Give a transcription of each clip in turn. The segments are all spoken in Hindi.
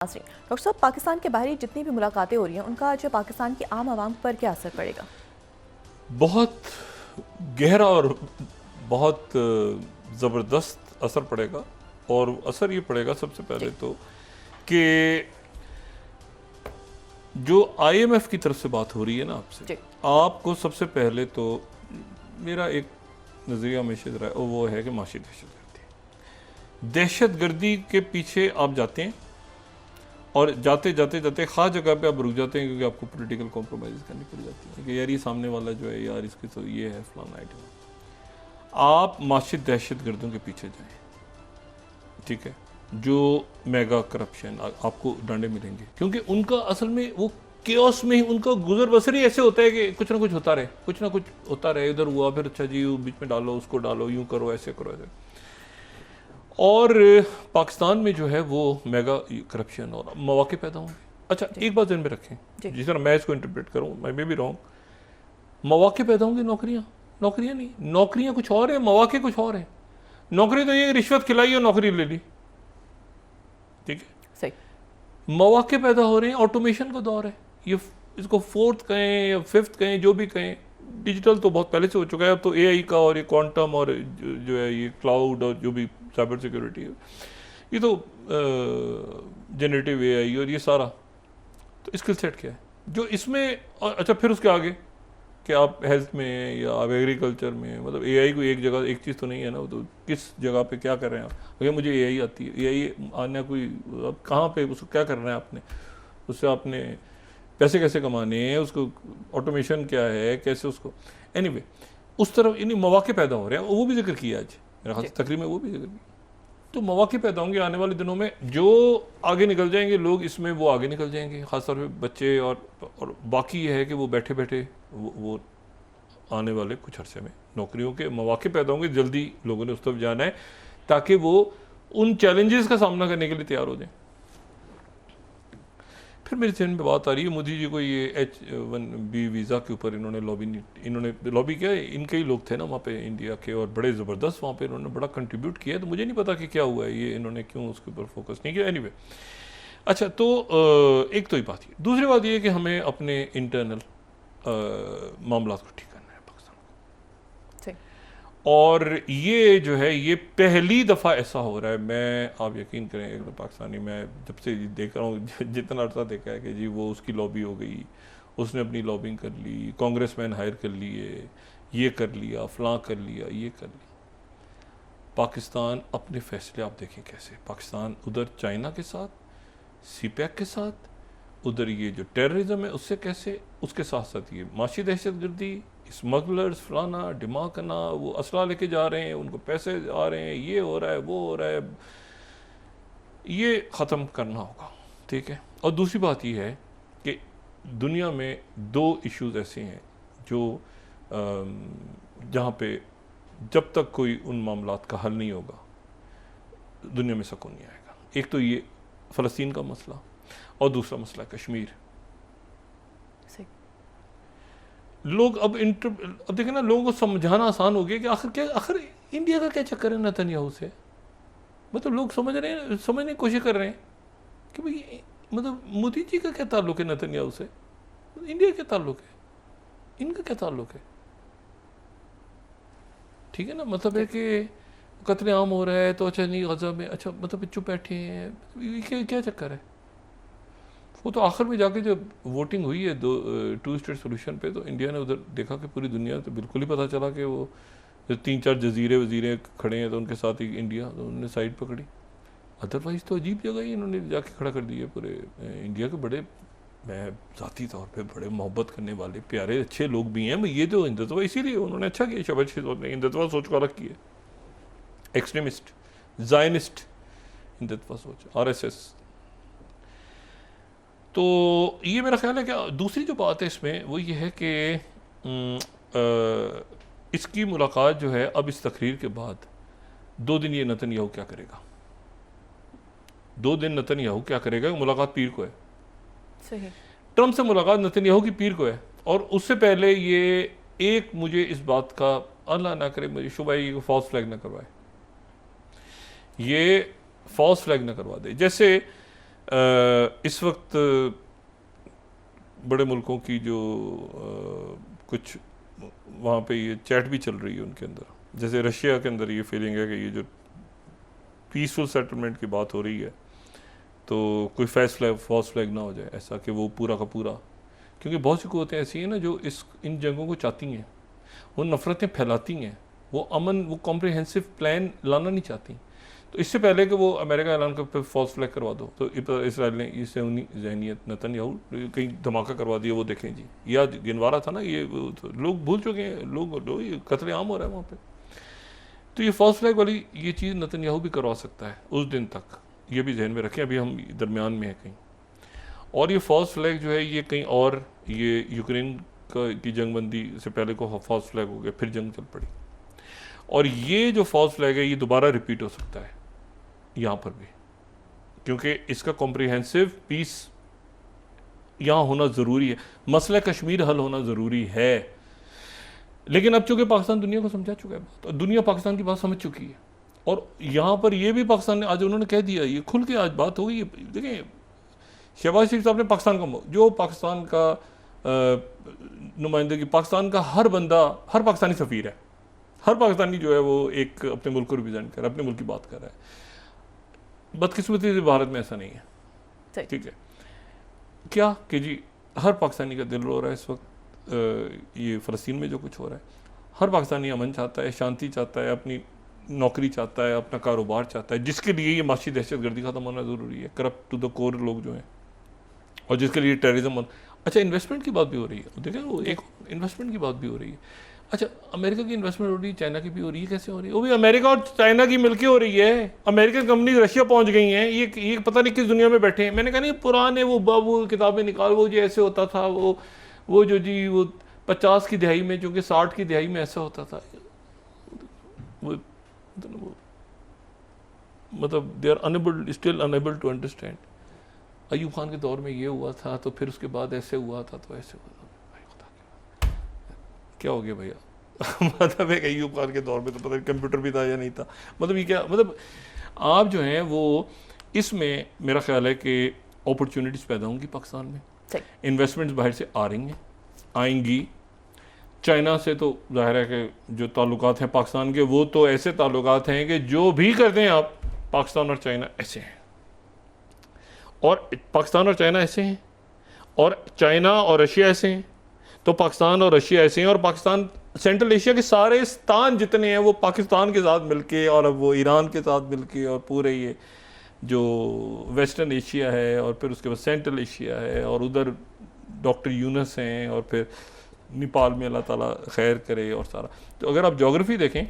डॉक्टर साहब, पाकिस्तान के बाहरी जितनी भी मुलाकातें हो रही हैं उनका जो पाकिस्तान की आम आवाम पर क्या असर पड़ेगा? बहुत गहरा और बहुत ज़बरदस्त असर पड़ेगा। और असर ये पड़ेगा सबसे पहले तो कि जो IMF की तरफ से बात हो रही है ना आपसे, आपको सबसे पहले तो मेरा एक नज़रिया हमेशा रहा है और वो है कि माशी दहशतगर्दी के पीछे आप जाते हैं और जाते जाते जाते ख़ास जगह पे आप रुक जाते हैं क्योंकि आपको पॉलिटिकल कॉम्प्रोमाइज़ करनी पड़ जाती है कि यार ये सामने वाला जो है यार इसके तो ये है फलाना आइटम। आप माशी दहशतगर्दों के पीछे जाएं, ठीक है, जो मेगा करप्शन आपको डांडे मिलेंगे क्योंकि उनका असल में वो केओस में ही उनका गुजर बसर ही ऐसे होता है कि कुछ ना कुछ होता रहे, कुछ ना कुछ होता रहे, इधर हुआ फिर अच्छा जी बीच में डालो, उसको डालो, यूँ करो, ऐसे करो, ऐसे। और पाकिस्तान में जो है वो मेगा करप्शन और मौके पैदा होंगे। अच्छा, एक बात ध्यान में रखें, जिस तरह मैं इसको इंटरप्रेट करूँ, मैं मे बी रॉन्ग, मौके पैदा होंगे, नौकरियाँ नहीं, नौकरियाँ कुछ और है, मौके कुछ और है। नौकरी तो ये रिश्वत खिलाई और नौकरी ले ली, ठीक है, सही। मौके पैदा हो रहे हैं, ऑटोमेशन का दौर है, ये इसको फोर्थ कहें या फिफ्थ कहें, जो भी कहें, डिजिटल तो बहुत पहले से हो चुका है, अब तो AI का और ये क्वांटम और जो है ये क्लाउड और जो भी साइबर सिक्योरिटी है, ये तो जनरेटिव AI और ये सारा, तो स्किल सेट क्या है जो इसमें। अच्छा, फिर उसके आगे कि आप हेल्थ में या आप एग्रीकल्चर में, मतलब AI को एक जगह एक चीज़ तो नहीं है ना, वो तो किस जगह पे क्या कर रहे हैं आप। भैया मुझे AI आती है, AI आना कोई, अब कहाँ पे उसको क्या करना है आपने, उससे आपने पैसे कैसे कमाने हैं, उसको ऑटोमेशन क्या है, कैसे उसको, एनीवे उस तरफ इन मौके पैदा हो रहे हैं, वो भी जिक्र किया आज मेरे ख्याल से तकरीर में, वो भी जिक्र किया। तो मौके पैदा होंगे आने वाले दिनों में, जो आगे निकल जाएंगे लोग इसमें, वो आगे निकल जाएंगे, ख़ासतौर पे बच्चे और बाकी ये है कि वो बैठे बैठे वो आने वाले कुछ अरसे में नौकरियों के मौके पैदा होंगे, जल्दी लोगों ने उस तरफ जाना है ताकि वो उन चैलेंजेस का सामना करने के लिए तैयार हो जाएं। फिर मेरे ध्यान में बात आ रही है, मोदी जी को ये H1B वीज़ा के ऊपर इन्होंने लॉबी किया, इनके ही लोग थे ना वहाँ पे इंडिया के, और बड़े ज़बरदस्त वहाँ पे इन्होंने बड़ा कंट्रीब्यूट किया, तो मुझे नहीं पता कि क्या हुआ है, ये इन्होंने क्यों उसके ऊपर फोकस नहीं किया, एनीवे। अच्छा, तो एक तो ही बात है, दूसरी बात ये है कि हमें अपने इंटरनल मामला को ठीक करना है पाकिस्तान को, और ये जो है ये पहली दफ़ा ऐसा हो रहा है। मैं, आप यकीन करें, एक तो पाकिस्तानी, मैं जब से देख रहा हूँ जितना अर्सा देखा है कि जी वो उसकी लॉबी हो गई, उसने अपनी लॉबिंग कर ली, कांग्रेसमैन हायर कर लिए, ये कर लिया, फलां कर लिया, ये कर लिया। पाकिस्तान अपने फैसले आप देखें कैसे, पाकिस्तान उधर चाइना के साथ, CPEC के साथ, उधर ये जो टेररिज्म है उससे कैसे, उसके साथ साथ ये माशी दहशतगर्दी, स्मगलर्स, फलाना दिमाग करना, वो असला लेके जा रहे हैं, उनको पैसे आ रहे हैं, ये हो रहा है, वो हो रहा है, ये ख़त्म करना होगा, ठीक है। और दूसरी बात ये है कि दुनिया में 2 इश्यूज ऐसे हैं जो जहाँ पे जब तक कोई उन मामलात का हल नहीं होगा दुनिया में सुकून नहीं आएगा। एक तो ये फ़लस्तीन का मसला और दूसरा मसला कश्मीर। लोग अब देखें ना, लोगों को समझाना आसान हो गया कि आखिर इंडिया का क्या चक्कर है नेतन्याहू से। मतलब लोग समझने की कोशिश कर रहे हैं कि भाई मतलब मोदी जी का क्या ताल्लुक है नेतन्याहू से, इंडिया का ताल्लुक है, इनका क्या ताल्लुक है, ठीक है ना। मतलब है कि कत्लेआम हो रहा है तो अच्छा नहीं, गज़ा में अच्छा मतलब चुप बैठे हैं, क्या चक्कर है। वो तो आखिर में जाके जब वोटिंग हुई है 2 स्टेट सोल्यूशन पे, तो इंडिया ने उधर देखा कि पूरी दुनिया तो बिल्कुल ही पता चला कि वो 3-4 जजीरे वजीरे खड़े हैं, तो उनके साथ ही इंडिया, तो उन्होंने साइड पकड़ी। अदरवाइज़ तो अजीब जगह ही इन्होंने जाके खड़ा कर दिया पूरे इंडिया के। बड़े, मैं ज़ाती तौर पे बड़े मोहब्बत करने वाले प्यारे अच्छे लोग भी हैं, ये तो हिंदुत्व, इसीलिए उन्होंने अच्छा किया, शबाश ने हिंदुत्व सोच को अलग किया, एक्सट्रीमिस्ट जायनिस्ट हिंदुत्व सोच, RSS। तो ये मेरा ख्याल है कि दूसरी जो बात है इसमें वो ये है कि इसकी मुलाकात जो है अब इस तकरीर के बाद 2 दिन ये नेतन्याहू क्या करेगा, 2 दिन नेतन्याहू क्या करेगा। मुलाकात पीर को है, सही। ट्रंप से मुलाकात नेतन्याहू की पीर को है। और उससे पहले ये एक, मुझे इस बात का अल्लाह ना करे मुझे शुभ है ये फॉल्स फ्लैग ना करवाए, ये फॉल्स फ्लैग ना करवा दे। जैसे इस वक्त बड़े मुल्कों की जो कुछ वहाँ पे ये चैट भी चल रही है उनके अंदर, जैसे रशिया के अंदर ये फीलिंग है कि ये जो पीसफुल सेटलमेंट की बात हो रही है तो कोई फॉल्स फ्लैग ना हो जाए, ऐसा कि वो पूरा का पूरा, क्योंकि बहुत सी कुव्वतें ऐसी हैं ना जो इन जंगों को चाहती हैं, वो नफ़रतें फैलाती हैं, वो अमन, वो कॉम्प्रिहेंसिव प्लान लाना नहीं चाहती। तो इससे पहले कि वो अमेरिका ऐलान कर फॉल्स फ्लैग करवा दो, तो इसराइल ने इससे उन्हीं जहनीत नेतन्याहू कहीं धमाका करवा दिया, वो देखें जी, या गिनवा रहा था ना, ये तो लोग भूल चुके हैं, लोग ये कत्ले आम हो रहा है वहाँ पे। तो ये फॉल्स फ्लैग वाली ये चीज़ नेतन्याहू भी करवा सकता है उस दिन तक, ये भी जहन में रखें, अभी हम दरमियान में हैं कहीं। और ये फॉल्स फ्लैग जो है ये कहीं और, ये यूक्रेन की जंगबंदी से पहले को फॉल्स फ्लैग हो गया, फिर जंग चल पड़ी, और ये जो फॉल्स फ्लैग है ये दोबारा रिपीट हो सकता है यहाँ पर भी, क्योंकि इसका कॉम्प्रिहेंसिव पीस यहाँ होना ज़रूरी है, मसला कश्मीर हल होना ज़रूरी है। लेकिन अब चूंकि पाकिस्तान दुनिया को समझा चुका है बात, और दुनिया पाकिस्तान की बात समझ चुकी है, और यहाँ पर ये भी पाकिस्तान ने आज उन्होंने कह दिया, ये खुल के आज बात हो गई। देखें, शहबाज शरीफ साहब ने पाकिस्तान का, जो पाकिस्तान का नुमाइंदगी, पाकिस्तान का हर बंदा, हर पाकिस्तानी सफ़ीर है, हर पाकिस्तानी जो है वो एक अपने मुल्क को रिप्रेजेंट कर रहा है, अपने मुल्क की बात कर रहा है। बदकिस्मती से भारत में ऐसा नहीं है, ठीक है, क्या कि जी हर पाकिस्तानी का दिल रो रहा है इस वक्त, ये फ़लस्तीन में जो कुछ हो रहा है। हर पाकिस्तानी अमन चाहता है, शांति चाहता है, अपनी नौकरी चाहता है, अपना कारोबार चाहता है, जिसके लिए ये माशी दहशतगर्दी ख़त्म होना ज़रूरी है, करप्ट टू द कोर लोग जो हैं, और जिसके लिए टेररिज्म। अच्छा, इन्वेस्टमेंट की बात भी हो रही है, देखें वो एक इन्वेस्टमेंट की बात भी हो रही है। अच्छा, अमेरिका की इन्वेस्टमेंट हो रही है, चाइना की भी हो रही है, कैसे हो रही है? वो भी अमेरिका और चाइना की मिलकर हो रही है। अमेरिकन कंपनी रशिया पहुंच गई हैं, ये पता नहीं किस दुनिया में बैठे हैं। मैंने कहा नहीं, पुराने वो बाबू किताबें निकाल, वो जो ऐसे होता था, वो जो जी वो 50 की दिहाई में, जो कि 60 की दिहाई में ऐसा होता था, वो मतलब they are unable, still unable to understand. Ayub Khan के दौर में ये हुआ था, तो फिर उसके बाद ऐसे हुआ था, तो ऐसे हुआ था। भाई खुदा क्या हो गया भैया? मतलब है कि अयूब खान के दौर में तो पता नहीं कंप्यूटर भी था या नहीं था। मतलब ये क्या, मतलब आप जो हैं वो, इसमें मेरा ख्याल है कि अपॉर्चुनिटीज़ पैदा होंगी पाकिस्तान में, इन्वेस्टमेंट्स बाहर से आ रही हैं, आएंगी। चाइना से तो जाहिर है कि जो ताल्लुकात हैं पाकिस्तान के, वो तो ऐसे ताल्लुकात हैं कि जो भी करते हैं आप, पाकिस्तान और चाइना ऐसे हैं, और पाकिस्तान और चाइना ऐसे हैं, और चाइना और रशिया ऐसे हैं, तो पाकिस्तान और रशिया ऐसे हैं, और पाकिस्तान सेंट्रल एशिया के सारे स्थान जितने हैं वो पाकिस्तान के साथ मिलके, और अब वो ईरान के साथ मिलके, और पूरे ये जो वेस्टर्न एशिया है, और फिर उसके बाद सेंट्रल एशिया है, और उधर डॉक्टर यूनस हैं, और फिर नेपाल में अल्लाह ताला खैर करे, और सारा। तो अगर आप जोग्राफ़ी देखें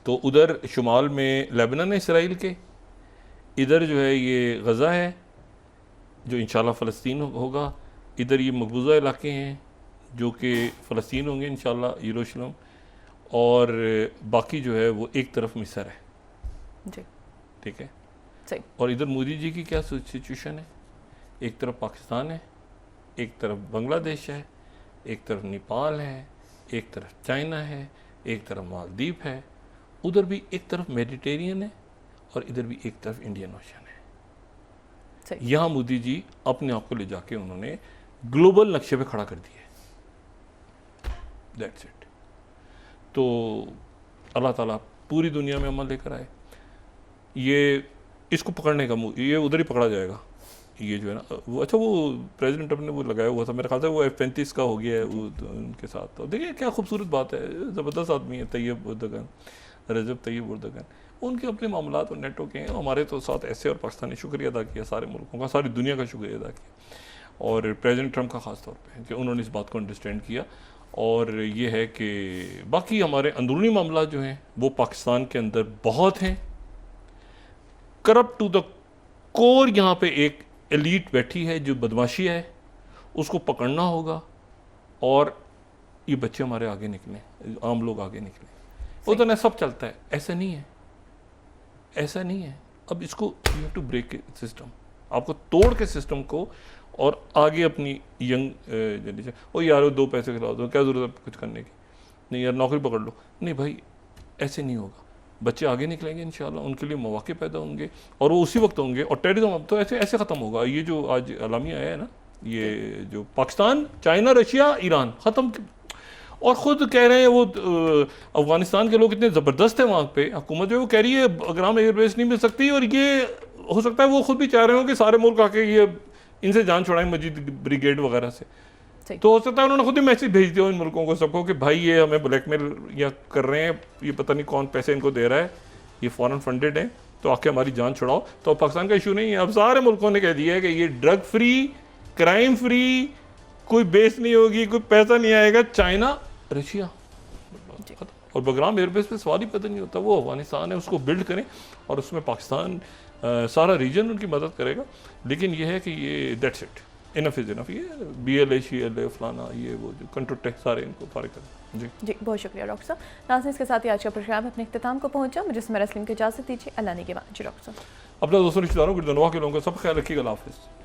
तो उधर शुमाल में लेबनान है इसराइल के, इधर जो है ये गज़ा है जो इंशाल्लाह फ़लस्तीन होगा, इधर ये मकबूजा इलाके हैं जो कि फ़लस्तीन होंगे इंशाल्लाह, यरूशलेम, और बाकी जो है वो एक तरफ मिस्र है जी, ठीक है सही। और इधर मोदी जी की क्या सिचुएशन है, एक तरफ पाकिस्तान है, एक तरफ बांग्लादेश है, एक तरफ नेपाल है, एक तरफ चाइना है, एक तरफ मालदीव है, उधर भी एक तरफ मेडिटेरियन है, और इधर भी एक तरफ इंडियन ओशन है। यहाँ मोदी जी अपने आप को ले जाके उन्होंने ग्लोबल नक्शे पे खड़ा कर दिया, दैट्स इट। तो अल्लाह ताला पूरी दुनिया में अमल लेकर आए, ये इसको पकड़ने का ये उधर ही पकड़ा जाएगा, ये जो है ना वो। अच्छा, वो प्रेसिडेंट ट्रंप ने वो लगाया हुआ था, मेरे ख्याल से वो F-35 का हो गया है उनके साथ। तो देखिए क्या खूबसूरत बात है, ज़बरदस्त आदमी है तैयब उर्दगन, रजब तैयब उर्दगन, उनके अपने मामलात और नेटो के हैं, हमारे तो साथ ऐसे। और पाकिस्तान ने शुक्रिया अदा किया, सारे मुल्कों का, सारी दुनिया का शुक्रिया अदा किया, और प्रेसिडेंट ट्रंप का ख़ास तौर पे कि उन्होंने इस बात को अंडरस्टैंड किया। और ये है कि बाकी हमारे अंदरूनी मामला जो हैं वो पाकिस्तान के अंदर बहुत हैं, करप्ट टू द कोर। यहाँ पे एक एलीट बैठी है जो बदमाशी है, उसको पकड़ना होगा, और ये बच्चे हमारे आगे निकले, आम लोग आगे निकले। वो तो ना सब चलता है, ऐसा नहीं है, ऐसा नहीं है। अब इसको you have to break system, आपको तोड़ के सिस्टम को, और आगे अपनी यंग जनरेशन, ओ यार 2 पैसे खिला दो, क्या ज़रूरत है कुछ करने की, नहीं यार नौकरी पकड़ लो, नहीं भाई ऐसे नहीं होगा। बच्चे आगे निकलेंगे इंशाल्लाह, उनके लिए मौके पैदा होंगे और वो उसी वक्त होंगे। और टेररिज्म अब तो ऐसे ऐसे ख़त्म होगा। ये जो आज अलामी आया है ना, ये जो पाकिस्तान, चाइना, रशिया, ईरान ख़त्म, और ख़ुद कह रहे हैं वो अफ़गानिस्तान के लोग इतने ज़बरदस्त हैं वहाँ पे, हुकूमत जो है वो कह रही है अगर हम एयरबेस नहीं मिल सकती, और ये हो सकता है वो खुद भी चाह रहे हो कि सारे मुल्क आके ये इनसे जान छुड़ाएं, मजीद ब्रिगेड वगैरह से। तो हो सकता है उन्होंने खुद ही मैसेज भेज दिया इन मुल्कों को सबको कि भाई ये हमें ब्लैकमेल या कर रहे हैं, ये पता नहीं कौन पैसे इनको दे रहा है, ये फॉरेन फंडेड है, तो आके हमारी जान छुड़ाओ। तो पाकिस्तान का इशू नहीं है, अब सारे मुल्कों ने कह दिया है कि ये ड्रग फ्री, क्राइम फ्री, कोई बेस नहीं होगी, कोई पैसा नहीं आएगा, चाइना, रशिया। और बगराम एयरबेस पे सवाल ही पता नहीं होता, वो अफगानिस्तान है, उसको बिल्ड करें और उसमें पाकिस्तान सारा रीजन उनकी मदद करेगा। लेकिन ये है कि ये that's it, enough is enough. ये BLA SHIELA फलाना ये वो जो कंट्रोल टैक्स सारे इनको फारिग करें। जी बहुत शुक्रिया डॉक्टर साहब। नाज़रीन, इसके साथ ही आज का प्रोग्राम अपने इख्तिताम को पहुंचा। मुझे सुमेरा सलीम की इजाज़त दीजिए। अल्लाह ने के बाद जी डॉक्टर साहब। अपने दोस्तों रिश्तेदारों, गिरदनवा के लोगों का सब ख्याल रखिएगा। अल्लाह हाफ़िज़।